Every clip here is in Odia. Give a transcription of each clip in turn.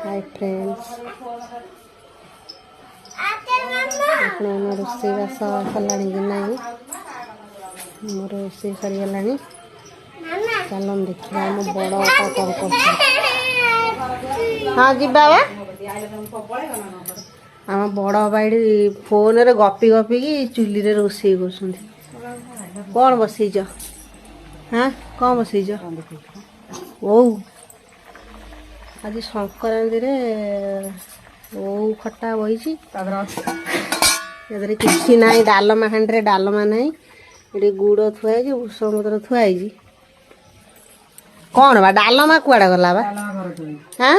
हाय फ्रेंड्स ଆପଣ ରୋଷେଇବାସ ସରିଲାଣି କି ନାହିଁ ମୋର ରୋଷେଇ ସରିଗଲାଣି ଚାଲନ୍ତୁ ଦେଖିବା ଆମ ବଡ଼ ଅପା କ'ଣ କରୁଛନ୍ତି ହଁ ଯିବା ବା ଆମ ବଡ଼ ଅପା ଏଠି ଫୋନରେ ଗପି ଗପିକି ଚୁଲିରେ ରୋଷେଇ କରୁଛନ୍ତି କ'ଣ ବସେଇଛ ହଁ କ'ଣ ବସେଇଛ ଓଉ ଆଜି ସଂକ୍ରାନ୍ତିରେ ଓଉ ଖଟା ବହିଛି ଏଥିରେ କିଛି ନାହିଁ ଡାଲମା ହାଣ୍ଡିରେ ଡାଲମା ନାହିଁ ଏଠି ଗୁଡ଼ ଥୁଆ ହେଇଛି ଭୂଷଙ୍ଗ ପତ୍ର ଥୁଆ ହେଇଛି କ'ଣ ବା ଡାଲମା କୁଆଡ଼େ ଗଲା ବା ହାଁ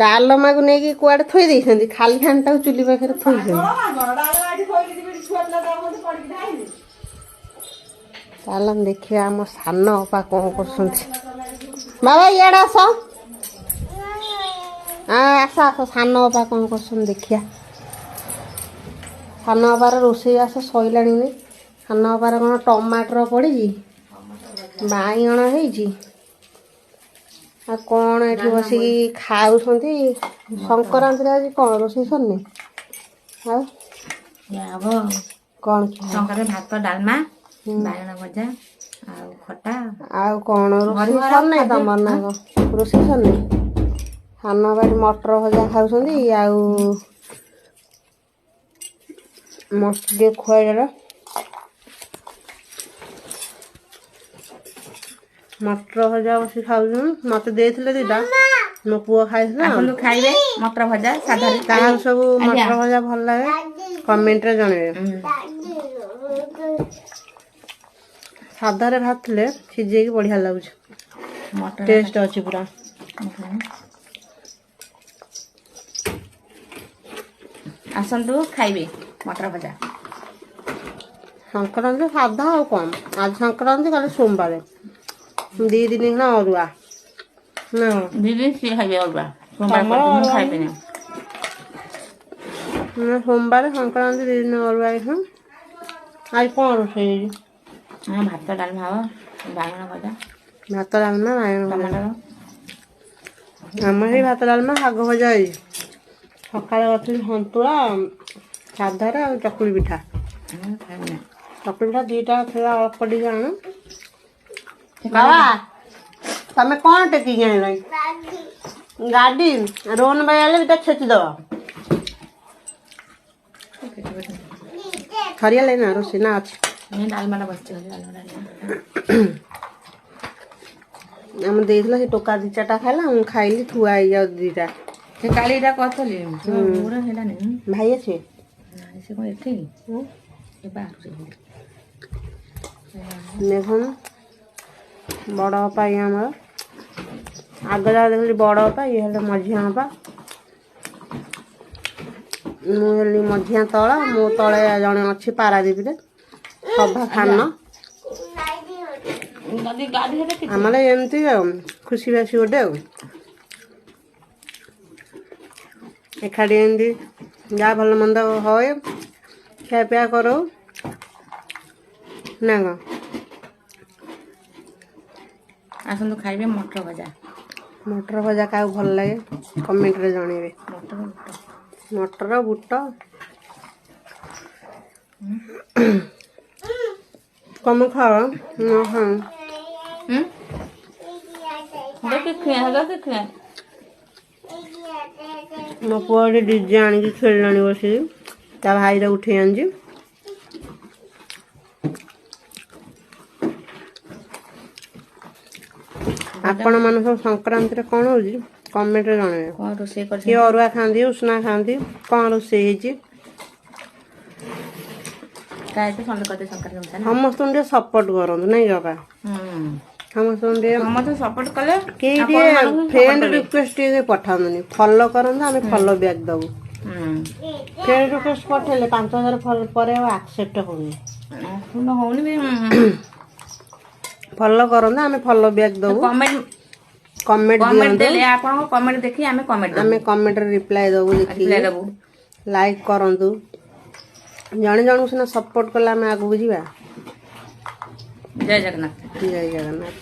ଡାଲମାକୁ ନେଇକି କୁଆଡ଼େ ଥୋଇ ଦେଇଛନ୍ତି ଖାଲି ହାଣ୍ଡିଟାକୁ ଚୁଲି ପାଖରେ ଥୋଇଛନ୍ତି ଚାଲ ଦେଖିବା ଆମ ସାନ ଅପା କ'ଣ କରୁଛନ୍ତି ବାବା ଇଆଡ଼େ ଆସ ଆସ ଆସ ସାନ ଅପା କ'ଣ କରୁଛନ୍ତି ଦେଖିବା ସାନ ଅପାର ରୋଷେଇବାସ ସରିଲାଣି ନି ସାନ ଅପାର କ'ଣ ଟମାଟର ପଡ଼ିଛି ବାଇଗଣ ହେଇଛି ଆଉ କ'ଣ ଏଠି ବସିକି ଖାଉଛନ୍ତି ସଂକ୍ରାନ୍ତିରେ ଆଜି କ'ଣ ରୋଷେଇ ସରିନି ଆଉ କ'ଣ ଭାତ ଡାଲମା ବାଇଗଣ ଭଜା ଆଉ ଖଟା ଆଉ କ'ଣ ରୋଷେଇ ସରିନି ତମର ନା ରୋଷେଇ ସରିନି ସାନ ବାଡ଼ି ମଟର ଭଜା ଖାଉଛନ୍ତି ଆଉ ମସ୍ତ ଟିକେ ଖୁଆଇଦେଲ ମଟର ଭଜା ବସି ଖାଉଛନ୍ତି ମତେ ଦେଇଥିଲେ ଦିଟା ମୋ ପୁଅ ଖାଇଥିଲା ଖାଇବେ ମଟର ଭଜା ସାଧା କାହାକୁ ସବୁ ମଟର ଭଜା ଭଲ ଲାଗେ କମେଣ୍ଟରେ ଜଣେଇବେ ସାଧାରେ ଭାତରେ ସିଝେଇକି ବଢ଼ିଆ ଲାଗୁଛି ଟେଷ୍ଟ ଅଛି ପୁରା ଆସନ୍ତୁ ଖାଇବେ ମଟର ଭଜା ସଂକ୍ରାନ୍ତି ସାଧା ଆଉ କ'ଣ ଆଜି ସଂକ୍ରାନ୍ତି କାଲି ସୋମବାର 2 ଦିନ ନା ଅରୁଆ ନା 2 ଦିନ ସିଏ ଖାଇବେ ଅରୁଆ ସୋମବାର ଖାଇବେନି ସୋମବାର ସଂକ୍ରାନ୍ତି 2 ଦିନ ଅରୁଆ ଆଜି କ'ଣ ରୋଷେଇ ହେଇଛି ଭାତ ଡାଲମା ହବ ବାଇଗଣ ଭଜା ଭାତ ଡାଲମା ବାଇଗଣ ଭଜା ଟମାଟର ଆମର ସେଇ ଭାତ ଡାଲମା ଶାଗ ଭଜା ହେଇଛି ସକାଳେ କରିଥିଲି ସନ୍ତୁଳା ସାଧାରେ ଆଉ ଚକୁଳି ପିଠା ଚକୁଳି ପିଠା ଦୁଇଟା ଥିଲା ଅଳ୍ପ ଟିକେ ଆଣ ବାବା ତମେ କ'ଣ ଟେକିକି ଆଣିଲ ଗାଡ଼ି ରୋହନ ଭାଇ ଆଣିଲେ ଦୁଇଟା ଛେଚିଦେବ ସରିଗଲେ ନା ରୋଷେଇ ନା ଅଛି ଡାଲମାଟା ବସିଛି ଆମେ ଦେଇଥିଲା ସେ ଟୋକା 2-4ଟା ଖାଇଲା ମୁଁ ଖାଇଲି ଥୁଆ ହେଇଯାଉ 2ଟା ସେ କାଳିଟା କରିଥିଲି ଭାଇ ଆସିବେ ସେ କ'ଣ ଏଠି ଦେଖୁନ ବଡ଼ ଅପା ଇଏ ଆମର ଆଗ ଯାହା ଦେଖିଲି ବଡ଼ ଅପା ଇଏ ହେଲେ ମଝିଆ ଅପା ମୁଁ ହେଲି ମଝିଆ ତଳ ମୋ ତଳେ ଜଣେ ଅଛି ପାରାଦୀପରେ ସଭା ସାନ ଆମର ଏମିତି ଆଉ ଖୁସି ବାସି ଗୋଟେ ଆଉ ଏକାଠି ଏମିତି ଯାହା ଭଲ ମନ୍ଦ ହୁଏ ଖିଆପିଆ କରୁ ନା କ'ଣ ଆସନ୍ତୁ ଖାଇବେ ମଟର ଭଜା କାହାକୁ ଭଲ ଲାଗେ କମେଣ୍ଟରେ ଜଣେଇବେ ମଟର ବୁଟ କମ ଖାଅ ହଁ ମୋ ପୁଅ ଗୋଟେ ଡିଜେ ଆଣିକି ଖେଳିଲାଣି ବସିକି ତା ଭାଇଟା ଉଠେଇ ଆଣିଛି ଆପଣମାନେ ସବୁ ସଂକ୍ରାନ୍ତିରେ କ'ଣ ହେଉଛି କମେଣ୍ଟରେ ଜଣେଇବେ କ'ଣ ରୋଷେଇ କିଏ ଅରୁଆ ଖାଆନ୍ତି ଉଷୁନା ଖାଆନ୍ତି କ'ଣ ରୋଷେଇ ହେଇଛି ସମସ୍ତଙ୍କୁ ଟିକେ ସପୋର୍ଟ କରନ୍ତୁ ନାଇଁ ବାପା ସମସ୍ତଙ୍କୁ ଟିକେ ସପୋର୍ଟ କଲେ କେହି ଟିକେ ଫ୍ରେଣ୍ଡ ରିକ୍ୱେଷ୍ଟ ଟିକେ ପଠାନ୍ତୁନି ଫଲୋ କରନ୍ତୁ ଆମେ ଫଲୋ ବ୍ୟାକ୍ ଦେବୁ ଫ୍ରେଣ୍ଡ ରିକ୍ୱେଷ୍ଟ ପଠେଇଲେ 5000 ପରେ ଆଉ ଆକ୍ସେପ୍ଟ ହଉନି ଫଲୋ କରନ୍ତୁ ଆମେ ଫଲୋ ବ୍ୟାକ୍ ଦେବୁ କମେଣ୍ଟ ଦିଅନ୍ତୁ ଆପଣଙ୍କ କମେଣ୍ଟ ଦେଖି ଆମେ କମେଣ୍ଟରେ ରିପ୍ଲାଏ ଦେବୁ ଦେଖିକି ଲାଇକ୍ କରନ୍ତୁ ଜଣେ ଜଣଙ୍କୁ ସିନା ସପୋର୍ଟ କଲେ ଆମେ ଆଗକୁ ଯିବା ଜୟ ଜଗନ୍ନାଥ ଜୟ ଜଗନ୍ନାଥ।